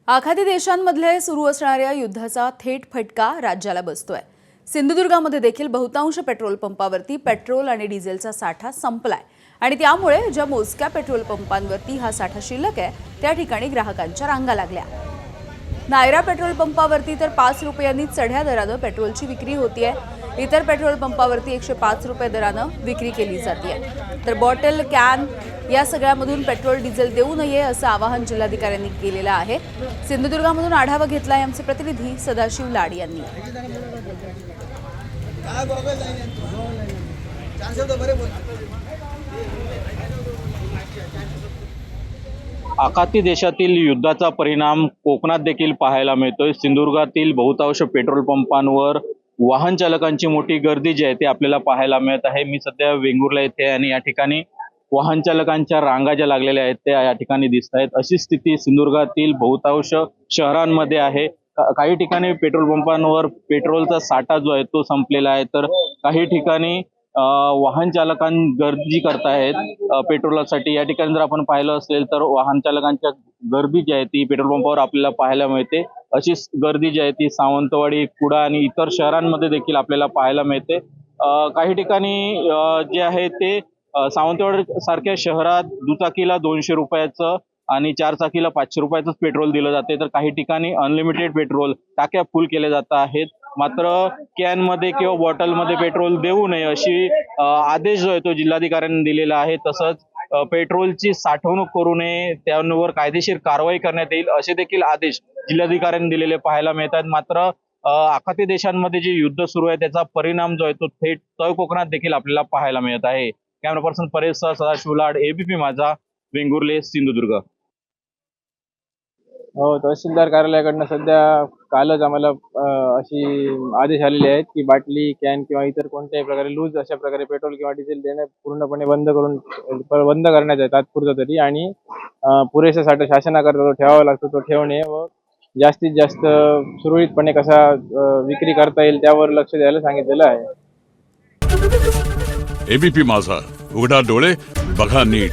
आखाती देशांमधले सुरू असणाऱ्या युद्धाचा थेट फटका राज्याला बसतोय। सिंधुदुर्गामध्ये देखील बहुतांश पेट्रोल पंपावरती पेट्रोल आणि डिझेलचा साठा संपलाय आणि त्यामुळे ज्या मोजक्या पेट्रोल पंपांवरती हा साठा शिल्लक आहे त्या ठिकाणी ग्राहकांच्या रांगा लागल्या। नायरा पेट्रोल पंपावरती तर 5 रुपयांनी चढ्या दराने पेट्रोलची विक्री होतीये। इतर पेट्रोल पंपावरती 105 रुपये दराने विक्री केली जाते। तर बॉटल कॅन या सगळ्यामधून पेट्रोल डिझेल देऊ नये असं आवाहन जिल्हाधिकाऱ्यांनी केलेलं आहे। सिंधुदुर्गामधून आढावा घेतलाय आमचे प्रतिनिधी सदाशिव लाड यांनी। आखाती देशातील युद्धाचा परिणाम कोकणात देखील पाहायला मिळतोय। सिंधुदुर्गातील बहुतांश पेट्रोल पंपांवर वाहन चालकांची मोठी गर्दी जी आहे ते आपल्याला पाहायला मिळत आहे। मी सध्या वेंगुर्ला येथे आहे आणि या ठिकाणी वाहन चालकांच्या रांगा ज्या लागलेल्या आहेत त्या या ठिकाणी दिसत आहेत। अशी स्थिती सिंधुदुर्गातील बहुतांश शहरांमध्ये आहे। काही ठिकाणी पेट्रोल पंपांवर पेट्रोलचा साठा जो आहे तो संपलेला आहे, तर काही ठिकाणी वाहन चालकां गर्दी करतायत पेट्रोलसाठी। या ठिकाणी जर आपण पाहिलं असेल तर वाहन चालकांच्या गर्दी जी आहे ती पेट्रोल पंपावर आपल्याला पाहायला मिळते। अशी गर्दी जी आहे ती सावंतवाडी, कुडा आणि इतर शहरांमध्ये देखील आपल्याला पाहायला मिळते। काही ठिकाणी जे आहे ते सावंतवाडी सारख्या शहरात दुचाकीला 200 रुपयाचं आणि 4 चाकीला 500 रुपयाचंच पेट्रोल दिलं जाते, तर काही ठिकाणी अनलिमिटेड पेट्रोल टाक्या फुल केले जात आहेत। मात्र कॅन मध्ये किंवा बॉटलमध्ये पेट्रोल देऊ नये अशी आदेश जो आहे तो जिल्हाधिकाऱ्यांनी दिलेला आहे। तसंच पेट्रोलची साठवणूक करू नये, त्यावर कायदेशीर कारवाई करण्यात येईल असे देखील आदेश जिल्हाधिकाऱ्यांनी दिलेले पाहायला मिळतात। मात्र आखाती देशांमध्ये जे युद्ध सुरू आहे त्याचा परिणाम जो आहे तो थेट तळ कोकणात देखील आपल्याला पाहायला मिळत आहे। कॅमेरा पर्सन परेश सदाशिव लाड, एबीपी माझा, वेंगुर्ले, सिंधुदुर्ग। हो, तहसीलदार कार्यालयाकडनं सध्या कालच आम्हाला अशी आदेश आलेले आहेत की बाटली, कॅन किंवा इतर कोणत्याही प्रकारे लूज अशा प्रकारे पेट्रोल किंवा डिझेल देणे पूर्णपणे बंद करण्यात आहे तात्पुरतं तरी, आणि पुरेसा साठा शासनाकरता जो ठेवावा लागतो तो ठेवणे व जास्तीत जास्त सुरळीतपणे कसा विक्री करता येईल त्यावर लक्ष द्यायला सांगितलेलं आहे। एबीपी माझा, उघडा डोळे बघा नीट।